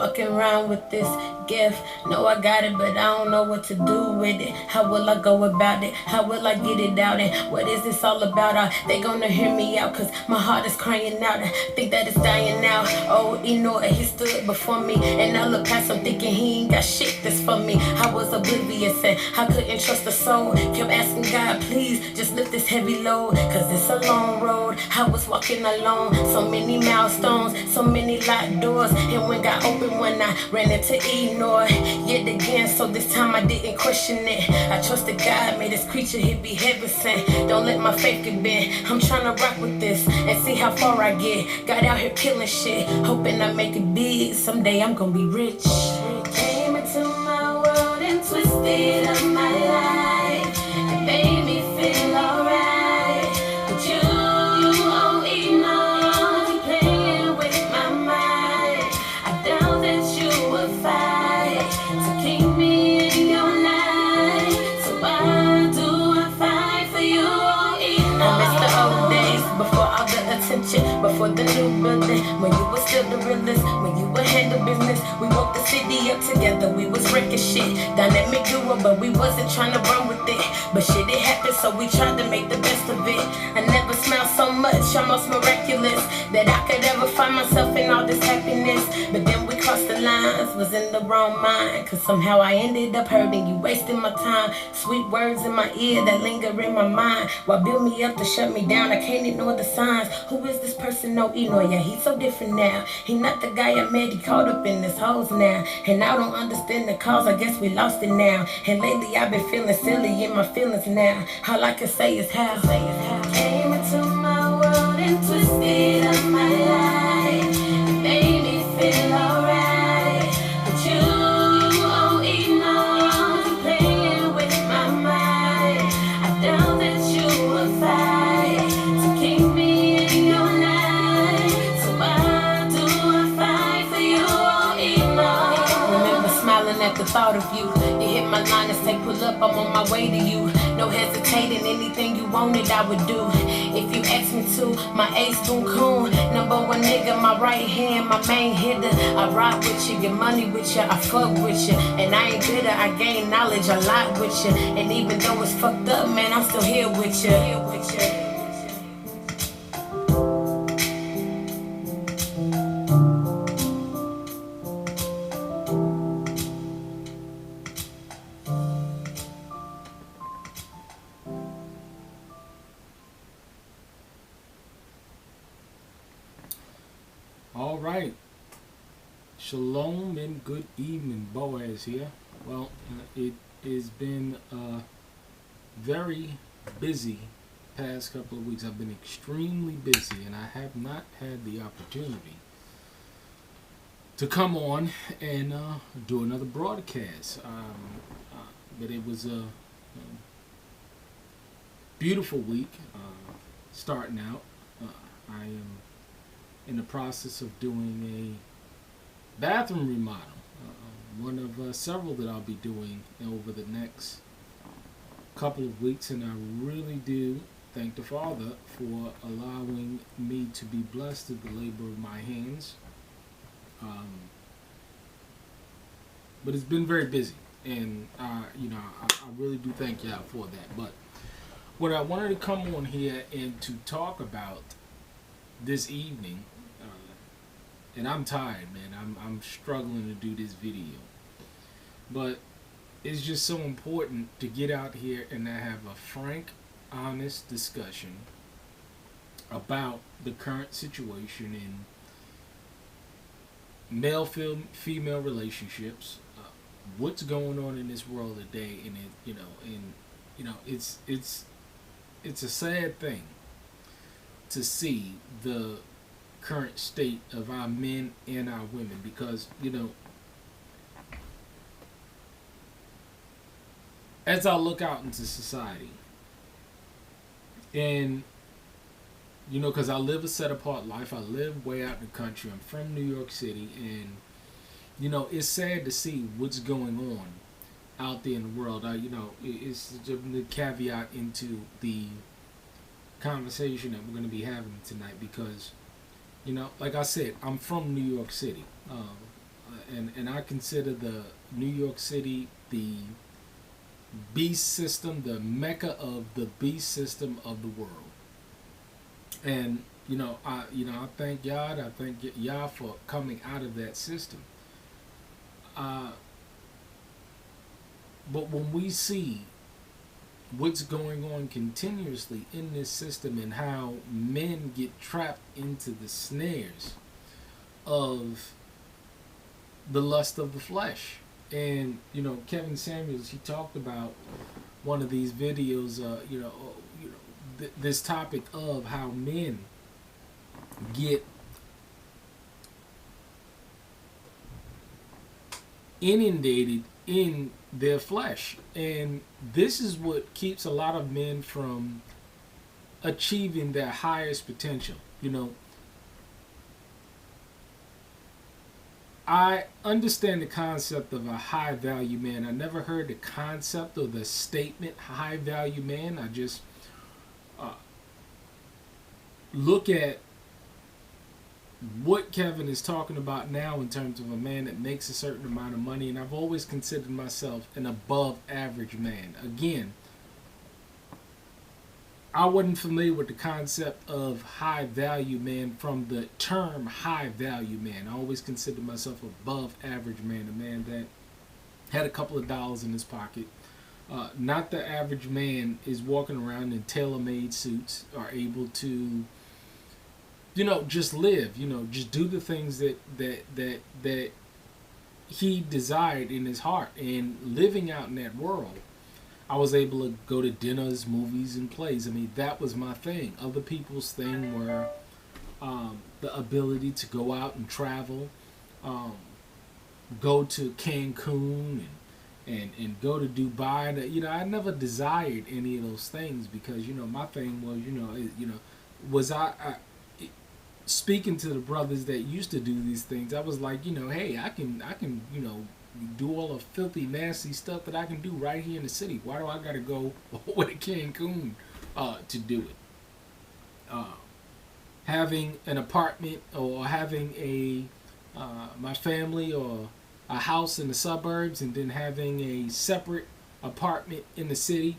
fucking around with this gift. Know I got it, but I don't know what to do with it. How will I go about it? How will I get it out? And what is this all about? They gonna hear me out, cause my heart is crying out. I think that it's dying now. Oh, he stood before me, and I look past him thinking he ain't got shit that's for me. I was oblivious and I couldn't trust the soul. Kept asking God, please, just lift this heavy load, cause it's a long road. I was walking alone, so many milestones, so many locked doors. And when got open, when I ran into ignore yet again, so this time I didn't question it. I trusted God, made this creature, he be heaven sent. Don't let my faith get bent. I'm trying to rock with this and see how far I get. Got out here killing shit, hoping I make it big. Someday I'm gonna be rich. Came into my world and twisted up my life and made me feel alright. But you only know you playing with my mind. I doubt that you would fight to keep me in your life. So why do I fight for you? I miss the old days before all the attention, before the new building, when you were still the realest, when you would handle business. We woke the city up together, we was wrecking shit. Dynamic duo, but we wasn't trying to run with it. But shit, it happened, so we tried to make the best of it. I never smiled so much, almost miraculous, that I could ever find myself in all this happiness. But then we crossed the lines, was in the wrong mind, cause somehow I ended up hurting you, wasting my time. Sweet words in my ear that linger in my mind, while build me up to shut me down. I can't ignore the signs. Who is this person? No, yeah, he's so different now. He not the guy I met, he caught up in this hoes now. And I don't understand the cause, I guess we lost it now. And lately I've been feeling silly in my feelings now. All I can say is how. Came into my world and twisted up my life and made me feel alright. But you only know you playing with my mind. I doubt that you would fight to keep me in your life. So why do I fight for you? Remember smiling at the thought of you. You hit my line and say pull up, I'm on my way to you. No hesitating, anything you wanted I would do. If you ask me to, my ace boon coon, number one nigga, my right hand, my main hitter. I rock with you, get money with you, I fuck with you, and I ain't bitter. I gain knowledge a lot with you, and even though it's fucked up, man, I'm still here with you. All right. Shalom and good evening. Boaz here. Well, it has been very busy past couple of weeks. I've been extremely busy, and I have not had the opportunity to come on and do another broadcast. But it was a beautiful week starting out. I am in the process of doing a bathroom remodel, one of several that I'll be doing over the next couple of weeks, and I really do thank the Father for allowing me to be blessed with the labor of my hands. But it's been very busy, and I really do thank y'all for that. But what I wanted to come on here and to talk about this evening, and I'm tired, man. I'm struggling to do this video, but it's just so important to get out here and to have a frank, honest discussion about the current situation in male-female relationships, what's going on in this world today, and it's a sad thing to see the current state of our men and our women, because as I look out into society, and because I live a set apart life, I live way out in the country, I'm from New York City, and it's sad to see what's going on out there in the world. It's the caveat into the conversation that we're going to be having tonight, because like I said, I'm from New York City. and I consider the New York City the beast system, the mecca of the beast system of the world. And I thank God. I thank Yah for coming out of that system. Uh, but when we see what's going on continuously in this system and how men get trapped into the snares of the lust of the flesh. And Kevin Samuels, he talked about one of these videos, this topic of how men get inundated in their flesh, and this is what keeps a lot of men from achieving their highest potential. I understand the concept of a high value man. I never heard the concept or the statement high value man. I just look at what Kevin is talking about now in terms of a man that makes a certain amount of money, and I've always considered myself an above average man. Again, I wasn't familiar with the concept of high value man from the term high value man. I always considered myself above average man, a man that had a couple of dollars in his pocket. Not the average man is walking around in tailor-made suits, are able to just live, just do the things that he desired in his heart. And living out in that world, I was able to go to dinners, movies, and plays. I mean, that was my thing. Other people's thing were the ability to go out and travel, go to Cancun and go to Dubai. And, I never desired any of those things because, my thing was, speaking to the brothers that used to do these things, I was like, hey, I can, do all the filthy, nasty stuff that I can do right here in the city. Why do I got to go over to Cancun to do it? Having an apartment or having my family or a house in the suburbs and then having a separate apartment in the city,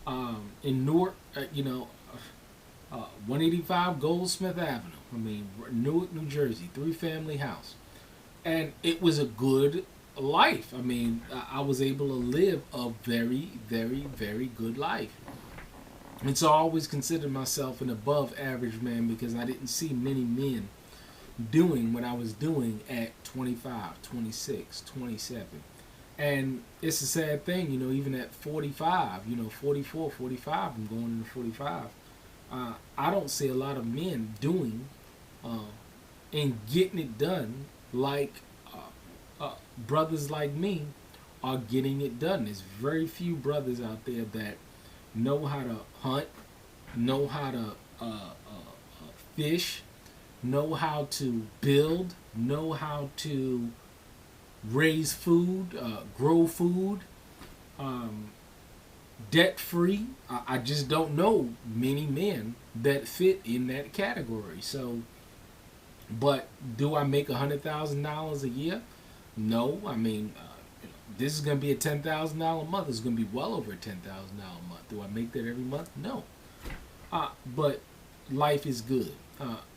in Newark, 185 Goldsmith Avenue. I mean, Newark, New Jersey, 3-family house. And it was a good life. I mean, I was able to live a very, very, very good life. And so I always considered myself an above average man because I didn't see many men doing what I was doing at 25, 26, 27. And it's a sad thing, even at 45, 44, 45, I'm going into 45. I don't see a lot of men doing and getting it done like brothers like me are getting it done. There's very few brothers out there that know how to hunt, know how to fish, know how to build, know how to raise food, grow food, debt free. I just don't know many men that fit in that category. So, but do I make $100,000 a year? No. I mean, this is going to be a $10,000 month. It's going to be well over a $10,000 a month. Do I make that every month? No. But life is good.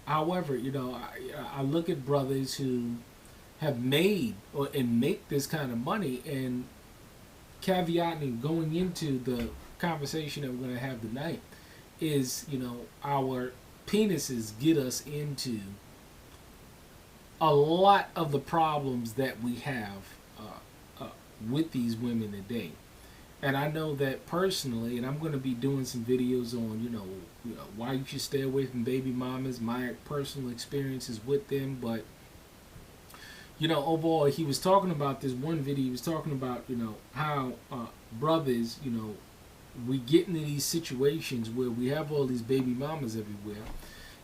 However, I look at brothers who have made and make this kind of money, and caveating going into the conversation that we're going to have tonight is, our penises get us into a lot of the problems that we have with these women today. And I know that personally, and I'm going to be doing some videos on, why you should stay away from baby mamas, my personal experiences with them. But, overall, he was talking about this one video. He was talking about, how brothers, we get into these situations where we have all these baby mamas everywhere.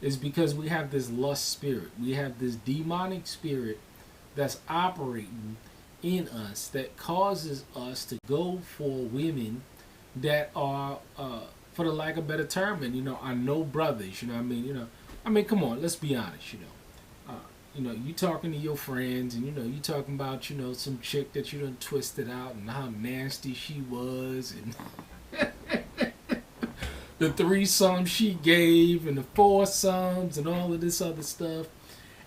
Is because we have this lust spirit. We have this demonic spirit that's operating in us that causes us to go for women that are, for the lack of a better term, and I know brothers. I mean, come on, let's be honest. you talking to your friends, and you talking about some chick that you done twisted out and how nasty she was, and the threesomes she gave, and the foursomes, and all of this other stuff.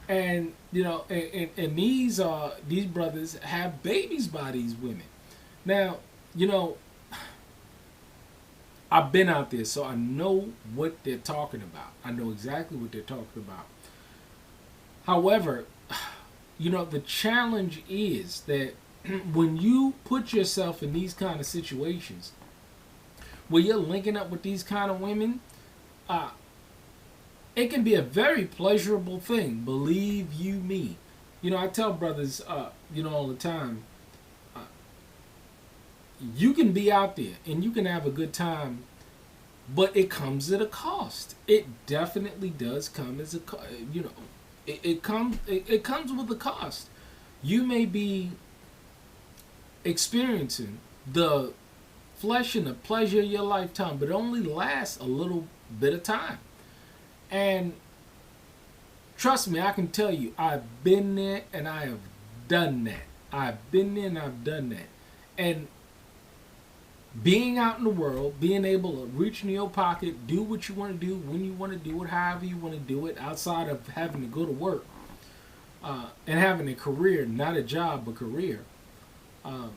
And and these brothers have babies by these women. Now, you know, I've been out there, so I know what they're talking about. I know exactly what they're talking about. However, the challenge is that when you put yourself in these kind of situations where you're linking up with these kind of women, it can be a very pleasurable thing. Believe you me. I tell brothers, all the time, you can be out there and you can have a good time, but it comes at a cost. It definitely does come as a, it comes with a cost. You may be experiencing the flesh and the pleasure of your lifetime, but it only lasts a little bit of time. And trust me, I can tell you, I've been there and I have done that. I've been there and I've done that. And being out in the world, being able to reach in your pocket, do what you want to do, when you want to do it, however you want to do it, outside of having to go to work, and having a career, not a job, but career, in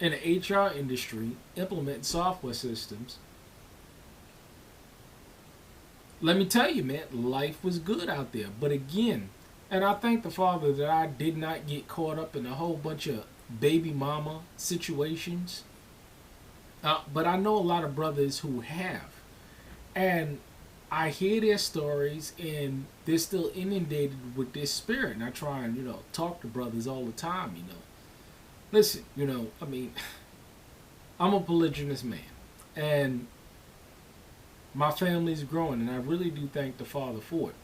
the HR industry, implementing software systems. Let me tell you, man, life was good out there. But again, and I thank the Father that I did not get caught up in a whole bunch of baby mama situations. But I know a lot of brothers who have. And I hear their stories, and they're still inundated with this spirit. And I try and, talk to brothers all the time, Listen, I mean, I'm a polygynous man. And my family's growing, and I really do thank the Father for it.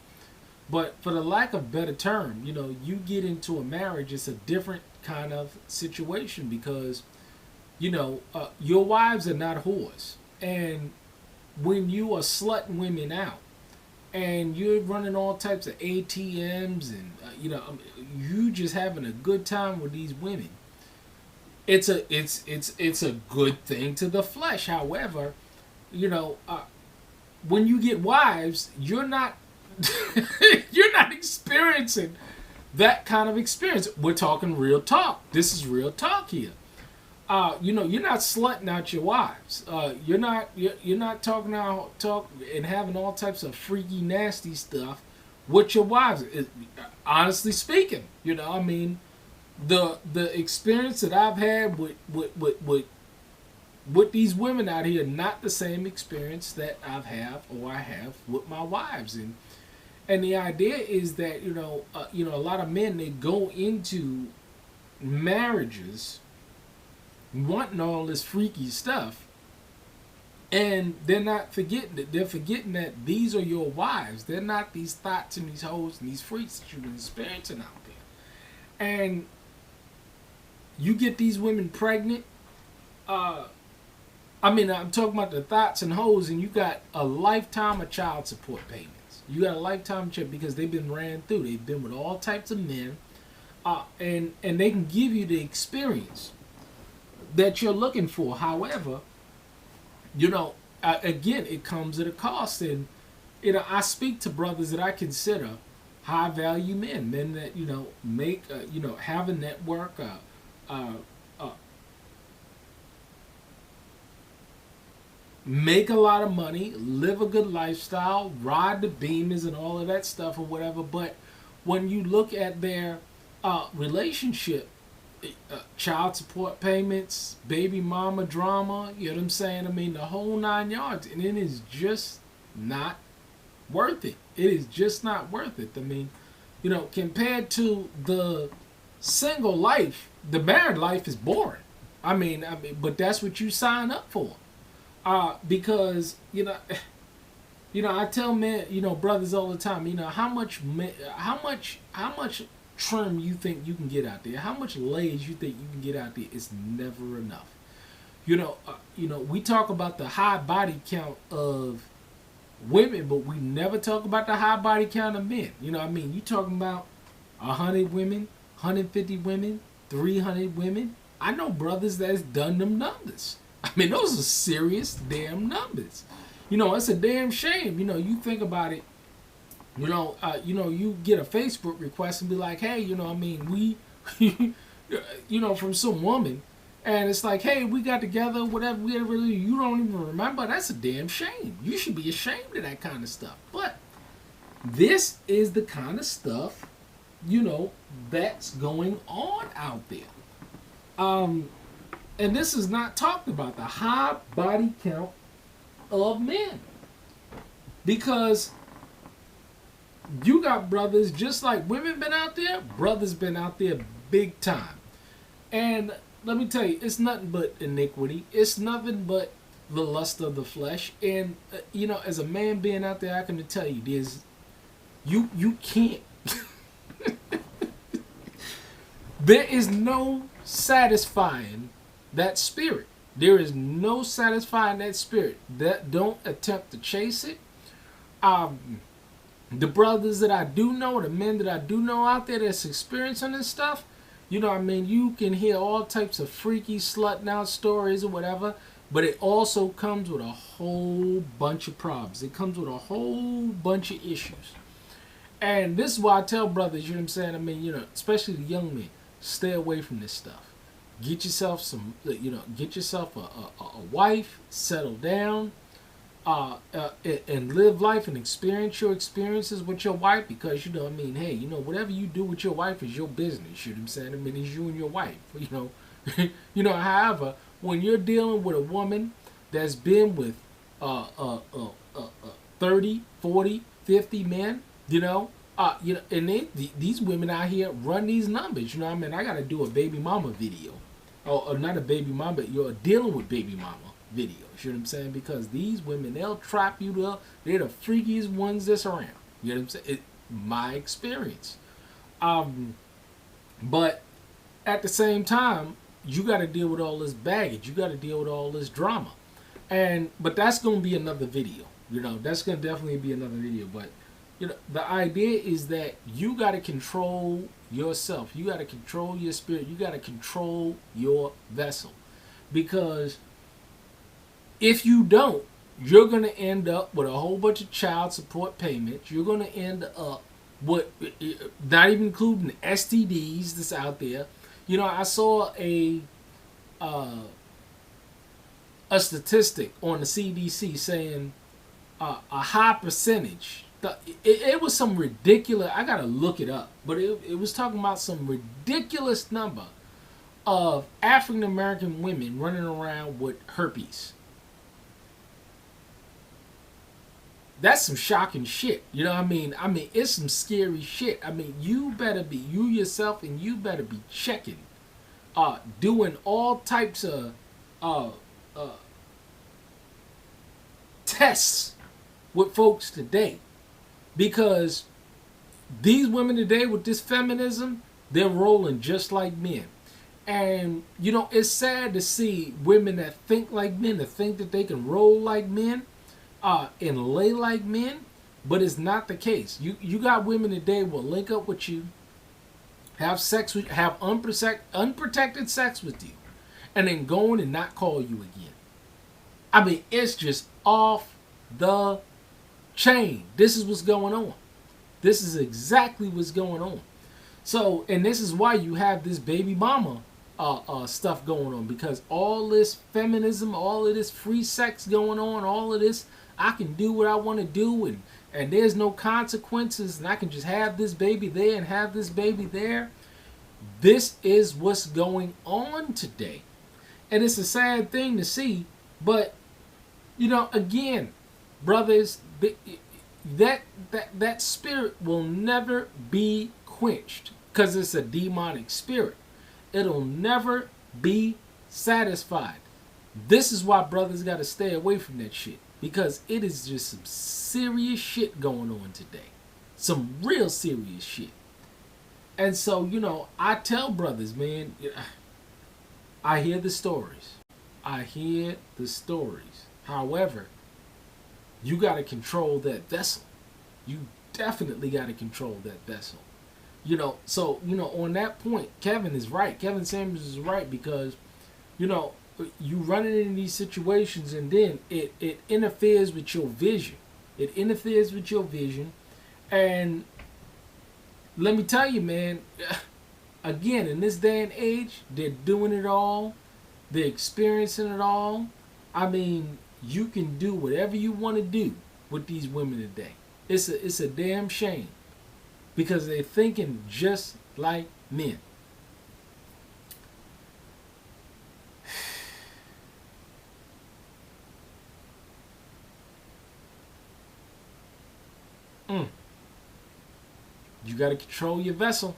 But for the lack of better term, you get into a marriage, it's a different kind of situation because, your wives are not whores. And when you are slutting women out, and you're running all types of ATMs, and, you just having a good time with these women, it's a good thing to the flesh. However, when you get wives, you're not you're not experiencing that kind of experience. We're talking real talk. This is real talk here. You're not slutting out your wives. You're not talking and having all types of freaky, nasty stuff with your wives. Honestly speaking, I mean, the experience that I've had with these women out here, not the same experience that I have with my wives. And the idea is that a lot of men, they go into marriages wanting all this freaky stuff, and they're forgetting that these are your wives. They're not these thoughts and these hoes and these freaks that you've been experiencing out there. And you get these women pregnant. I'm talking about the thoughts and hoes, and you got a lifetime of child support payments. You got a lifetime check because they've been ran through. They've been with all types of men, and they can give you the experience that you're looking for. However, again, it comes at a cost. And I speak to brothers that I consider high value men that make have a network, make a lot of money, live a good lifestyle, ride the Beamers and all of that stuff or whatever. But when you look at their relationship, child support payments, baby mama drama, you know what I'm saying? I mean, the whole 9 yards. And it is just not worth it. It is just not worth it. I mean, compared to the single life, the married life is boring. I mean, but that's what you sign up for. Because I tell men, brothers all the time, how much trim you think you can get out there, how much legs you think you can get out there, it's never enough. We talk about the high body count of women, but we never talk about the high body count of men. You know what I mean? You talking about 100 women, 150 women, 300 women. I know brothers that's done them numbers. I mean, those are serious damn numbers. You know, it's a damn shame. You know, you think about it. You get a Facebook request and be like, hey, you know, I mean, we, from some woman, and it's like, hey, we got together, whatever, you don't even remember. That's a damn shame. You should be ashamed of that kind of stuff. But this is the kind of stuff, that's going on out there. And this is not talked about, the high body count of men. Because you got brothers, just like women been out there, brothers been out there big time. And let me tell you, it's nothing but iniquity. It's nothing but the lust of the flesh. And, as a man being out there, I can tell you, you can't. There is no satisfying that spirit. There is no satisfying that spirit. That don't attempt to chase it. The brothers that I do know, the men that I do know out there that's experiencing this stuff, you can hear all types of freaky slutting out stories or whatever, but it also comes with a whole bunch of problems. It comes with a whole bunch of issues. And this is why I tell brothers, you know what I'm saying? Especially the young men, stay away from this stuff. Get yourself a wife, settle down, and live life and experience your experiences with your wife, because hey, whatever you do with your wife is your business. You know what I'm saying? It's you and your wife. However, when you're dealing with a woman that's been with 30, 40, 50 men, and these women out here run these numbers. I got to do a baby mama video, or not a baby mama, but you're dealing with baby mama videos. You know what I'm saying? Because these women, they'll trap you up. They're the freakiest ones that's around. You know what I'm saying? My experience. But at the same time, you got to deal with all this baggage. You got to deal with all this drama. But that's going to be another video. That's going to definitely be another video. But, the idea is that you got to control yourself. You got to control your spirit. You got to control your vessel. Because if you don't, you're going to end up with a whole bunch of child support payments. You're going to end up with, not even including the STDs that's out there. I saw a statistic on the CDC saying a high percentage. It was some ridiculous, I got to look it up, but it was talking about some ridiculous number of African American women running around with herpes. That's some shocking shit. It's some scary shit. You better be, you yourself, and you better be checking, doing all types of tests with folks today. Because these women today with this feminism, they're rolling just like men. And, it's sad to see women that think like men, that think that they can roll like men, and lay like men, but it's not the case. You got women today will link up with you, have sex with, have unprotected sex with you, and then go in and not call you again. It's just off the chain. This is what's going on. This is exactly what's going on. So, and this is why you have this baby mama stuff going on, because all this feminism, all of this free sex going on, all of this, I can do what I want to do, and there's no consequences, and I can just have this baby there and have this baby there. This is what's going on today. And it's a sad thing to see, but, again, brothers, that spirit will never be quenched, because it's a demonic spirit. It'll never be satisfied. This is why brothers got to stay away from that shit, because it is just some serious shit going on today. Some real serious shit. And so, I tell brothers, man, I hear the stories. However, you got to control that vessel. You definitely got to control that vessel. So on that point, Kevin is right. Kevin Samuels is right because you know you running in these situations and then it interferes with your vision. It interferes with your vision, and let me tell you, man. Again, in this day and age, they're doing it all. They're experiencing it all. I mean, you can do whatever you want to do with these women today. It's a damn shame because they're thinking just like men. You got to control your vessel.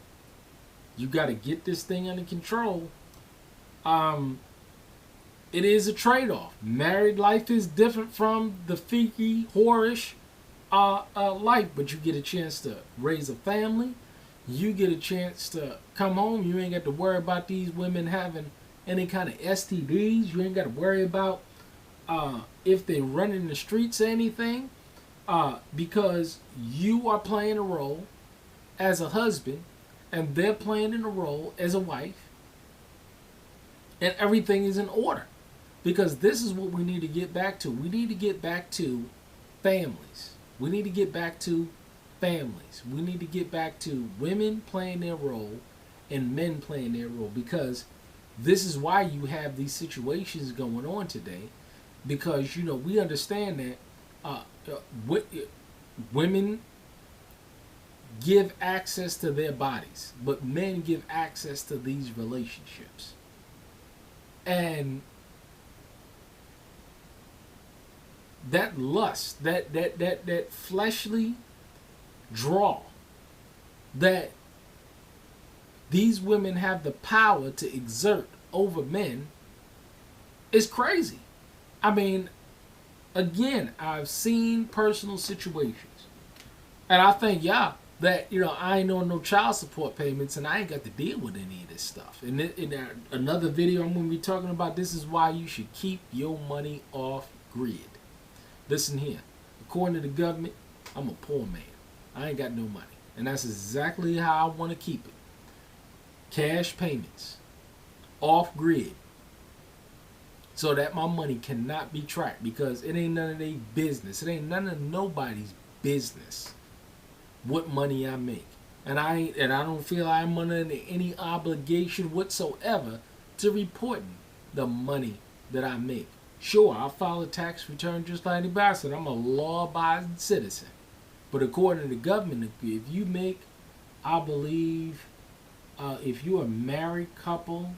You got to get this thing under control. It is a trade-off. Married life is different from the freaky, whorish life, but you get a chance to raise a family. You get a chance to come home. You ain't got to worry about these women having any kind of STDs. You ain't got to worry about if they run in the streets or anything, because you are playing a role as a husband and they're playing in a role as a wife, and everything is in order. Because this is what we need to get back to. We need to get back to families. We need to get back to families. We need to get back to women playing their role and men playing their role. Because this is why you have these situations going on today. Because, we understand that women give access to their bodies, but men give access to these relationships. And that lust, that fleshly draw that these women have the power to exert over men is crazy. I mean, again, I've seen personal situations, and I think, that I ain't on no child support payments, and I ain't got to deal with any of this stuff. And in another video, I'm going to be talking about this is why you should keep your money off grid. Listen here, according to the government, I'm a poor man. I ain't got no money, and that's exactly how I want to keep it. Cash payments, off grid, so that my money cannot be tracked, because it ain't none of their business. It ain't none of nobody's business what money I make, and I don't feel I'm under any obligation whatsoever to reporting the money that I make. Sure, I'll file a tax return just like anybody else. I'm a law-abiding citizen, but according to the government, if you make, I believe, if you're a married couple,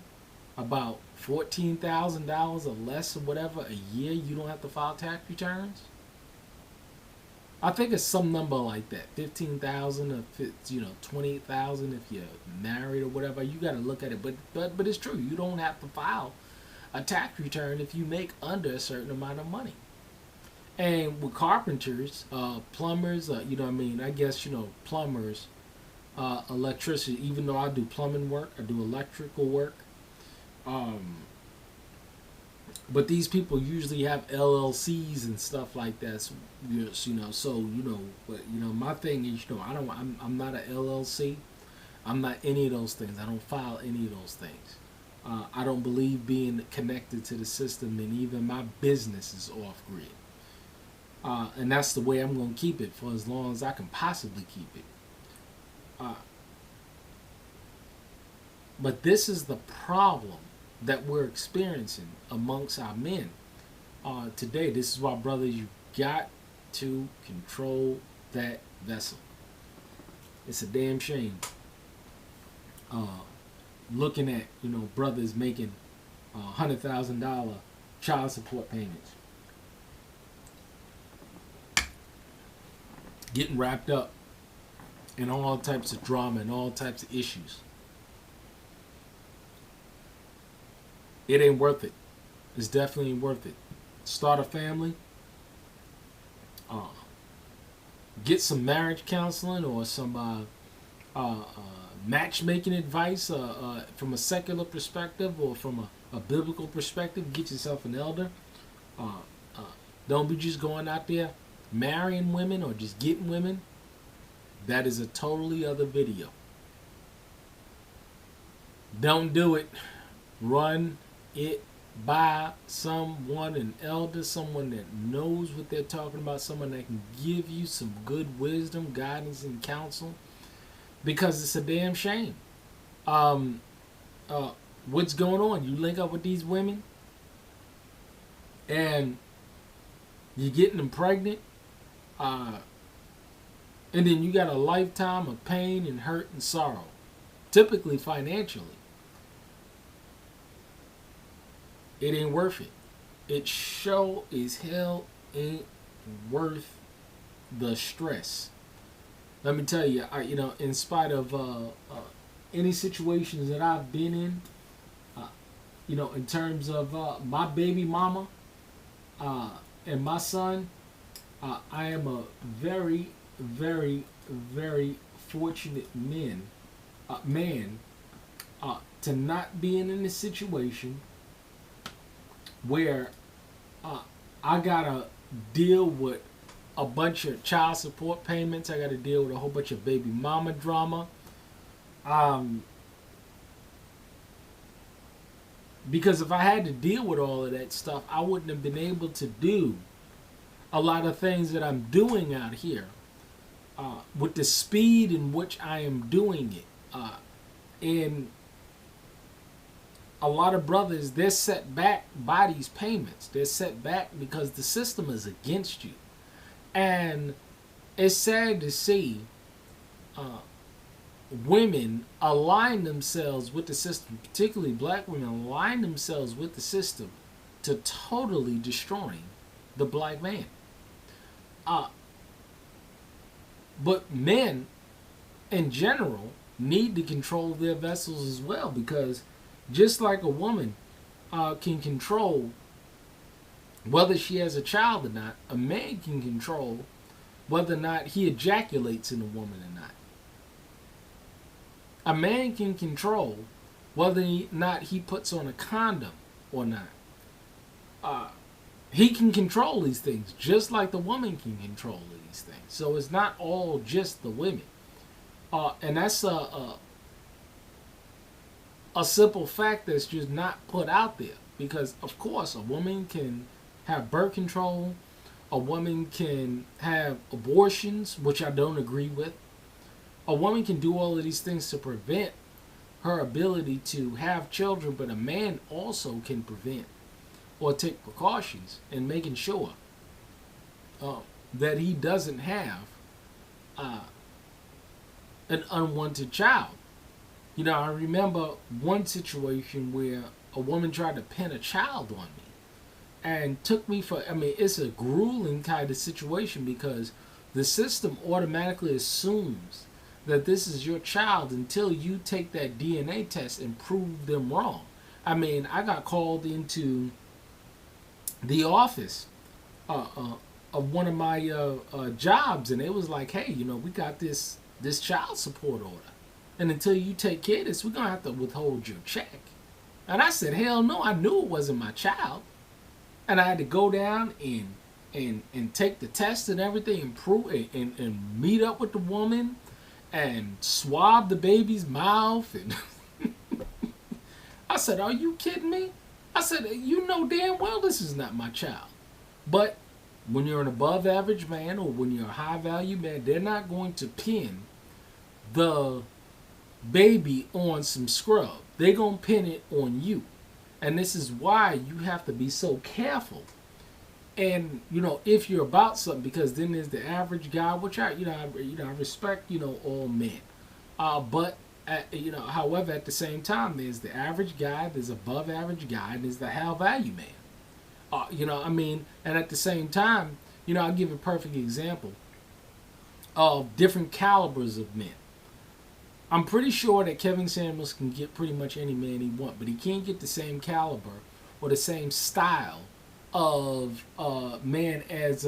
about $14,000 or less or whatever a year, you don't have to file tax returns. I think it's some number like that, 15,000 or 28,000 if you're married or whatever. You got to look at it, but it's true. You don't have to file a tax return if you make under a certain amount of money. And with carpenters, plumbers, I guess plumbers, electricity. Even though I do plumbing work, I do electrical work. But these people usually have LLCs and stuff like that. So, my thing is, I'm not an LLC. I'm not any of those things. I don't file any of those things. I don't believe being connected to the system, and even my business is off grid. And that's the way I'm going to keep it for as long as I can possibly keep it. But this is the problem that we're experiencing amongst our men today. This is why, brothers, you got to control that vessel. It's a damn shame looking at brothers making $100,000 child support payments, getting wrapped up in all types of drama and all types of issues. It ain't worth it. It's definitely ain't worth it. Start a family. Get some marriage counseling or some matchmaking advice from a secular perspective or from a biblical perspective. Get yourself an elder. Don't be just going out there marrying women or just getting women, that is a totally other video. Don't do it. Run it by someone, an elder, someone that knows what they're talking about, someone that can give you some good wisdom, guidance, and counsel, because it's a damn shame. What's going on? You link up with these women and you're getting them pregnant, and then you got a lifetime of pain and hurt and sorrow, typically financially. It ain't worth it. It sure as hell ain't worth the stress. Let me tell you, in spite of any situations that I've been in, in terms of my baby mama and my son, I am a very, very, very fortunate man to not being in a situation where I gotta deal with a bunch of child support payments. I gotta deal with a whole bunch of baby mama drama. Because if I had to deal with all of that stuff, I wouldn't have been able to do a lot of things that I'm doing out here with the speed in which I am doing it. And a lot of brothers, they're set back by these payments. They're set back because the system is against you. And it's sad to see women align themselves with the system, particularly black women align themselves with the system to totally destroying the black man. But men, in general, need to control their vessels as well, because just like a woman can control whether she has a child or not, a man can control whether or not he ejaculates in a woman or not. A man can control whether or not he puts on a condom or not. He can control these things just like the woman can control these things. So it's not all just the women. And that's a simple fact that's just not put out there. Because, of course, a woman can have birth control. A woman can have abortions, which I don't agree with. A woman can do all of these things to prevent her ability to have children, but a man also can prevent or take precautions in making sure that he doesn't have an unwanted child. I remember one situation where a woman tried to pin a child on me and took me for, it's a grueling kind of situation because the system automatically assumes that this is your child until you take that DNA test and prove them wrong. I got called into the office of one of my jobs, and it was like, hey, we got this child support order, and until you take care of this, we're going to have to withhold your check. And I said, hell no, I knew it wasn't my child. And I had to go down and take the test and everything and prove and meet up with the woman and swab the baby's mouth. And I said, are you kidding me? I said, you know damn well this is not my child. But when you're an above average man or when you're a high value man, they're not going to pin the baby on some scrub. They're going to pin it on you. And this is why you have to be so careful. And, if you're about something, because then there's the average guy, which I respect, all men. But, however, at the same time, there's the average guy, there's above average guy, and there's the high value man. And at the same time, I'll give a perfect example of different calibers of men. I'm pretty sure that Kevin Samuels can get pretty much any man he wants, but he can't get the same caliber or the same style of man as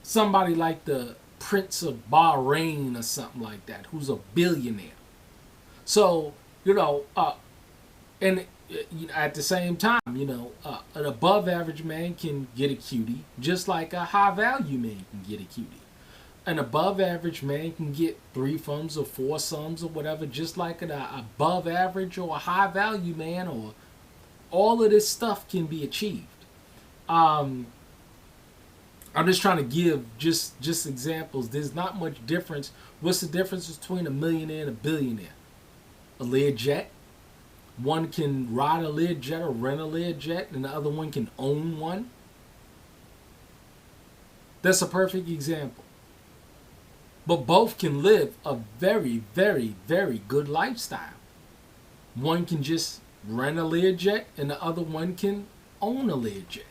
somebody like the Prince of Bahrain or something like that, who's a billionaire. So, and at the same time, an above average man can get a cutie, just like a high value man can get a cutie. An above average man can get three thumbs or four sums or whatever, just like an above average or a high value man, or all of this stuff can be achieved. I'm just trying to give just examples. There's not much difference. What's the difference between a millionaire and a billionaire? A Learjet. One can ride a Learjet or rent a Learjet, and the other one can own one. That's a perfect example. But both can live a very, very, very good lifestyle. One can just rent a Learjet, and the other one can own a Learjet.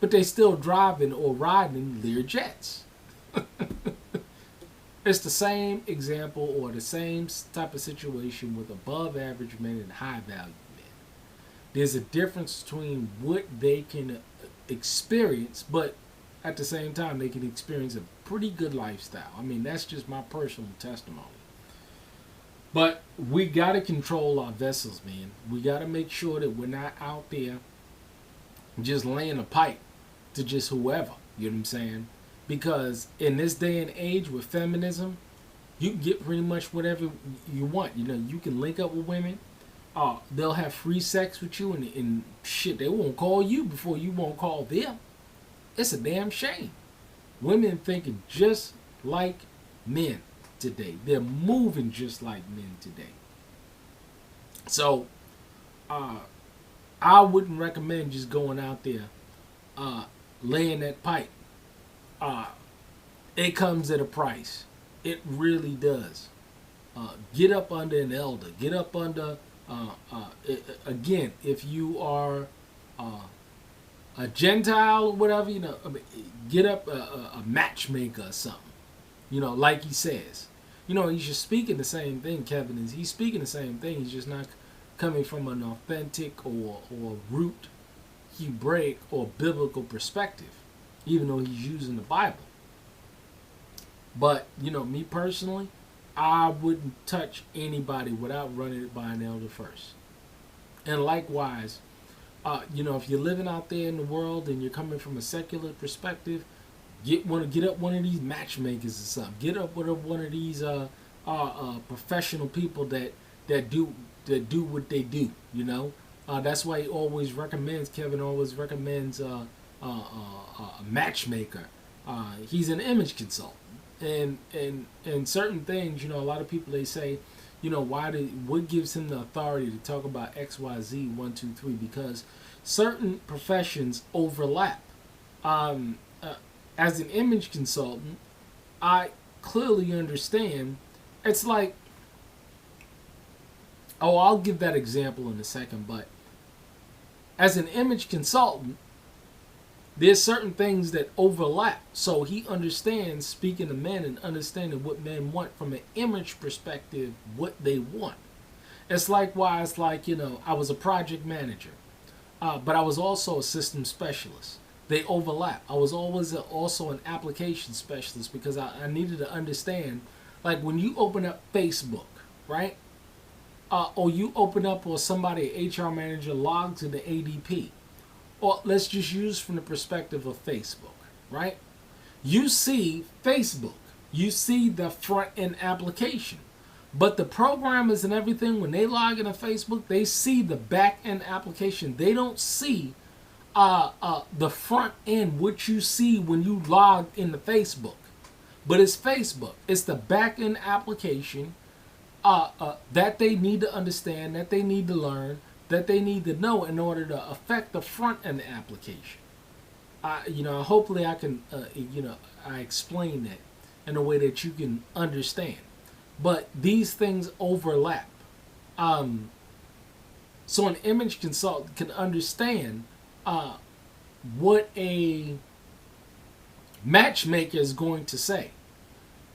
But they still driving or riding Learjets. It's the same example or the same type of situation with above average men and high value men. There's a difference between what they can experience, but at the same time they can experience a pretty good lifestyle. I mean, that's just my personal testimony. But we got to control our vessels, man. We got to make sure that we're not out there just laying a pipe to just whoever. You know what I'm saying? Because in this day and age with feminism, you can get pretty much whatever you want. You can link up with women. They'll have free sex with you, and shit, they won't call you before you won't call them. It's a damn shame. Women thinking just like men today. They're moving just like men today. So, I wouldn't recommend just going out there laying that pipe. It comes at a price. It really does. Get up under an elder. Get up under, again, if you are a Gentile or whatever, get up a matchmaker or something. Like he says. He's just speaking the same thing, Kevin is. He's speaking the same thing. He's just not coming from an authentic or root Hebraic or biblical perspective, even though he's using the Bible. But, me personally, I wouldn't touch anybody without running it by an elder first. And likewise, if you're living out there in the world and you're coming from a secular perspective, get up one of these matchmakers or something. Get up with one of these professional people that do what they do. That's why Kevin always recommends a matchmaker. He's an image consultant. And certain things, a lot of people, they say, what gives him the authority to talk about XYZ 1, 2, 3? Because certain professions overlap. As an image consultant, I clearly understand. It's like, I'll give that example in a second, but as an image consultant, there's certain things that overlap. So he understands speaking to men and understanding what men want from an image perspective, what they want. It's likewise like, I was a project manager, but I was also a system specialist. They overlap. I was always also an application specialist because I needed to understand, like when you open up Facebook, right? Or you open up, or somebody, HR manager, logs into ADP. Or let's just use from the perspective of Facebook, right? You see Facebook. You see the front end application. But the programmers and everything, when they log into Facebook, they see the back end application. They don't see the front end, what you see when you log into Facebook. But it's Facebook. It's the back end application that they need to understand, that they need to learn, that they need to know in order to affect the front end application. Hopefully I can, I explain that in a way that you can understand. But these things overlap. So an image consultant can understand what a matchmaker is going to say.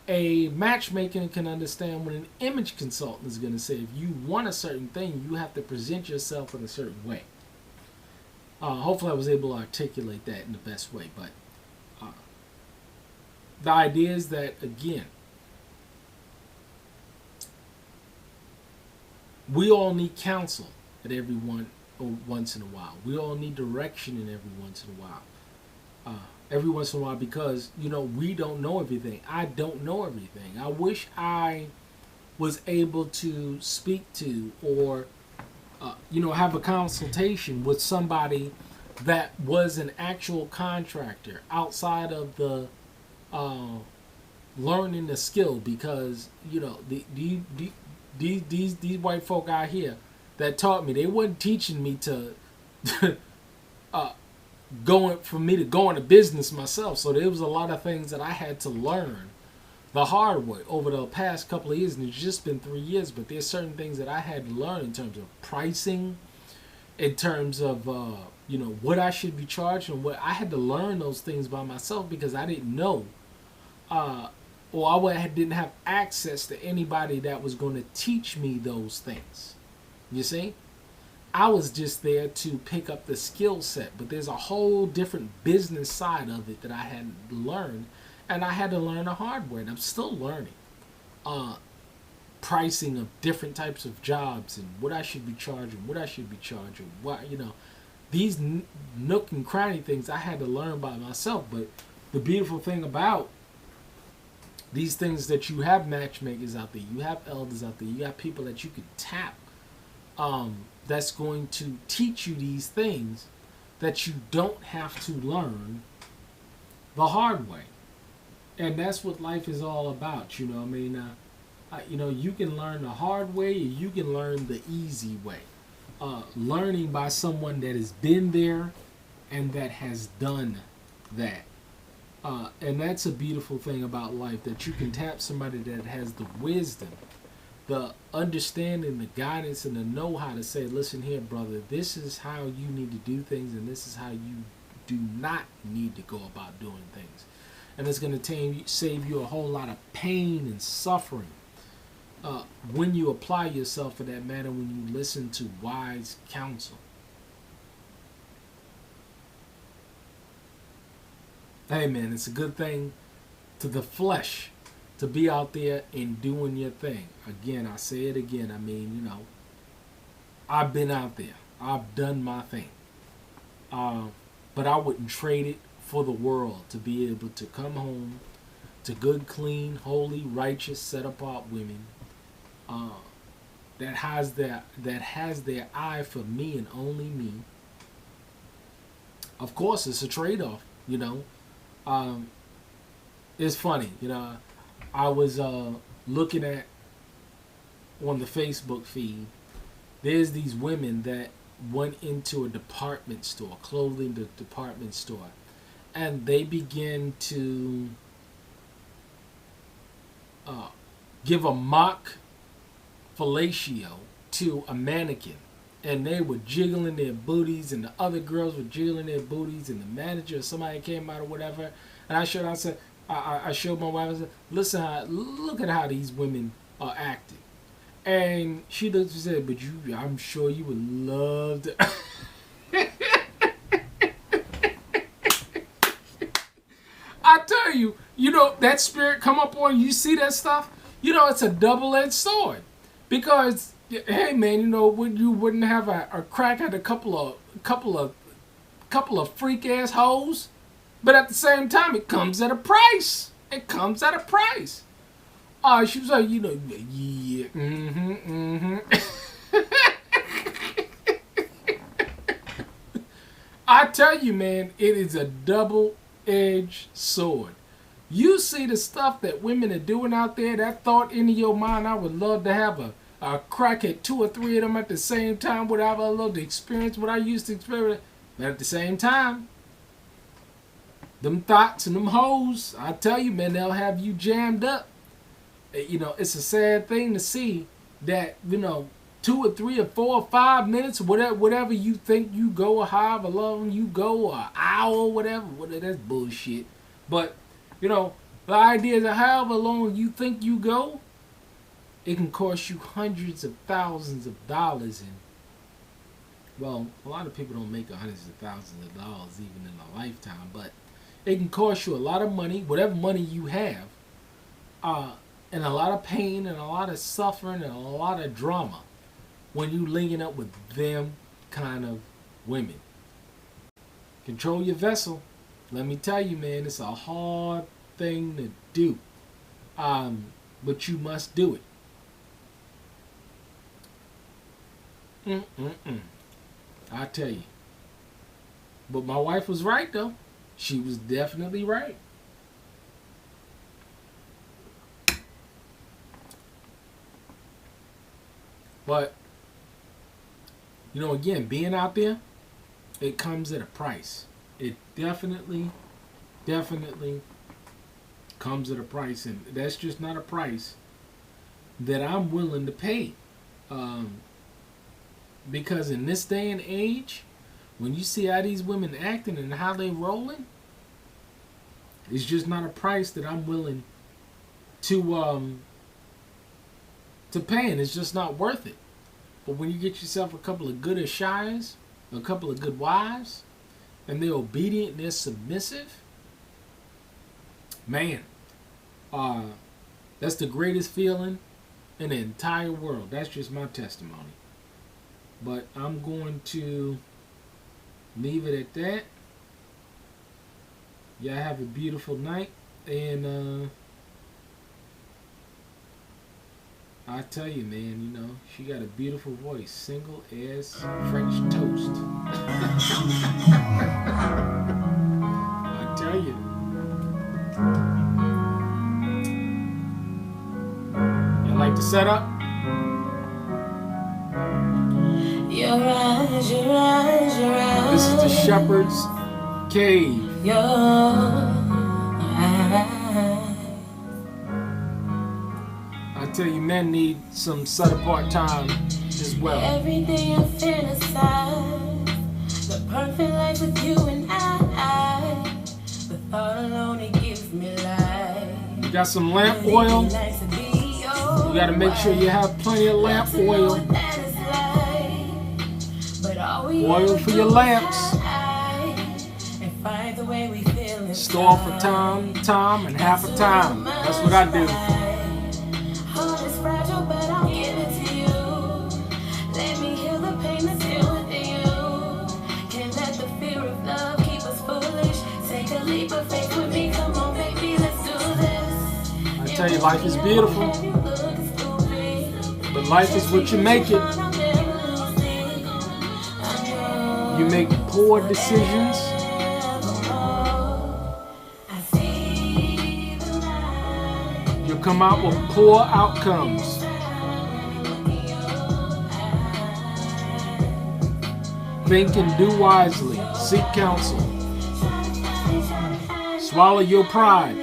A matchmaker can understand what an image consultant is going to say. If you want a certain thing, you have to present yourself in a certain way. Hopefully I was able to articulate that in the best way. But the idea is that, again, we all need counsel at every one once in a while. We all need direction in every once in a while. Every once in a while, because we don't know everything. I don't know everything. I wish I was able to speak to, or have a consultation with somebody that was an actual contractor outside of the learning the skill, because these white folk out here that taught me, they wasn't teaching me to for me to go into business myself. So there was a lot of things that I had to learn the hard way over the past couple of years, and it's just been 3 years, but there's certain things that I had to learn in terms of pricing, in terms of what I should be charging, and what I had to learn those things by myself, because I didn't know, or I didn't have access to anybody that was going to teach me those things. You see, I was just there to pick up the skill set, but there's a whole different business side of it that I had to learn, and I had to learn the hard way, and I'm still learning pricing of different types of jobs, and what I should be charging, what these nook and cranny things I had to learn by myself. But the beautiful thing about these things, that you have matchmakers out there, you have elders out there, you have people that you can tap, that's going to teach you these things that you don't have to learn the hard way. And that's what life is all about. You can learn the hard way, or you can learn the easy way. Learning by someone that has been there and that has done that. And that's a beautiful thing about life, that you can tap somebody that has the wisdom, the understanding, the guidance, and the know-how to say, listen here, brother, this is how you need to do things, and this is how you do not need to go about doing things. And it's going to save you a whole lot of pain and suffering when you apply yourself in that manner, when you listen to wise counsel. Hey man, it's a good thing to the flesh to be out there and doing your thing. Again, I say it again. I've been out there. I've done my thing. But I wouldn't trade it for the world, to be able to come home to good, clean, holy, righteous, set-apart women that has their eye for me and only me. Of course, it's a trade-off. It's funny. I was looking at on the Facebook feed. There's these women that went into a department store, clothing department store, and they begin to give a mock fellatio to a mannequin. And they were jiggling their booties, and the other girls were jiggling their booties, and the manager or somebody came out or whatever. And I showed my wife, I said, look at how these women are acting. And she looked and said, but I'm sure you would love to. I tell you, that spirit come up on you, see that stuff? It's a double-edged sword. Because, hey man, you wouldn't have a crack at a couple of freak-ass hoes? But at the same time, it comes at a price. She was like, yeah, I tell you, man, it is a double-edged sword. You see the stuff that women are doing out there, that thought into your mind, I would love to have a crack at 2 or 3 of them at the same time, would I love to experience what I used to experience. But at the same time, them thoughts and them hoes, I tell you, man, they'll have you jammed up. It's a sad thing to see that, 2 or 3 or 4 or 5 minutes, whatever you think you go, or however long you go, or an hour, whatever, that's bullshit. But, the idea is that however long you think you go, it can cost you hundreds of thousands of dollars. And, well, a lot of people don't make hundreds of thousands of dollars even in a lifetime, but it can cost you a lot of money, whatever money you have, and a lot of pain and a lot of suffering and a lot of drama when you linking up with them kind of women. Control your vessel. Let me tell you, man, it's a hard thing to do. But you must do it. I tell you. But my wife was right, though. She was definitely right. But, you know, again, being out there, it comes at a price. It definitely comes at a price. And that's just not a price that I'm willing to pay. Because in this day and age, when you see how these women acting and how they rolling, it's just not a price that I'm willing to pay, and it's just not worth it. But when you get yourself a couple of good Ashayas, a couple of good wives, and they're obedient and they're submissive, man, that's the greatest feeling in the entire world. That's just my testimony. But I'm going to leave it at that. Y'all have a beautiful night. And I tell you, man, you know, she got a beautiful voice. Single as French toast. I tell you. You like the setup? Your eyes, your eyes, your eyes. This is the Shepherd's Cave. Your eyes. I tell you, men need some set apart time as well. Every day I fantasize the perfect life with you and I. The thought alone, it gives me life. You got some lamp oil? You gotta make sure you have plenty of lamp oil. Oil for your lamps. Store for time, and half a time. That's what I do. Heart is fragile, but I'll give it to you. Let me heal the pain that's still within you. Can't let the fear of love keep us foolish. Take a leap of faith with me. Come on, baby, let's do this. I tell you, life is beautiful. But life is what you make it. You make poor decisions. You'll come out with poor outcomes. Think and do wisely. Seek counsel. Swallow your pride,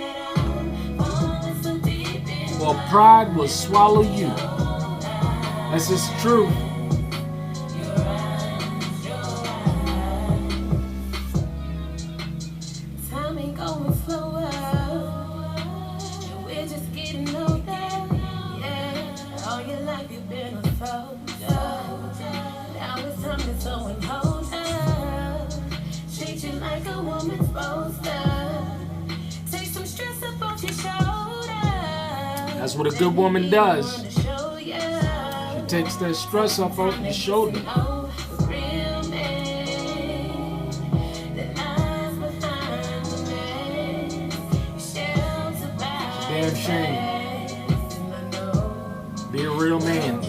or pride will swallow you. That's just true. That's what a good woman does. She takes that stress off of your shoulder. Damn shame. Be a real man.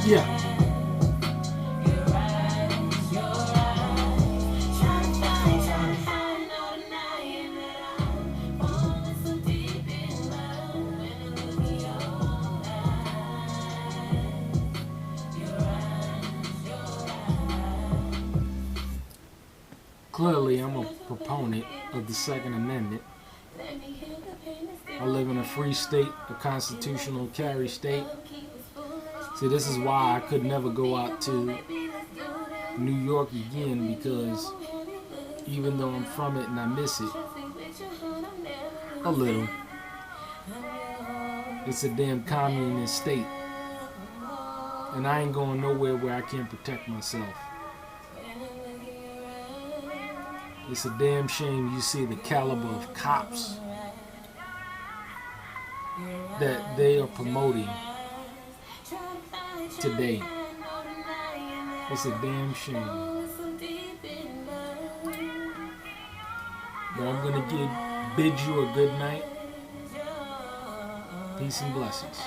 Yeah. Clearly, I'm a proponent of the Second Amendment. I live in a free state, a constitutional carry state. See, this is why I could never go out to New York again, because even though I'm from it and I miss it a little, It's a damn communist state. And I ain't going nowhere where I can't protect myself. It's a damn shame you see the caliber of cops that they are promoting today. It's a damn shame. But I'm gonna bid you a good night. Peace and blessings.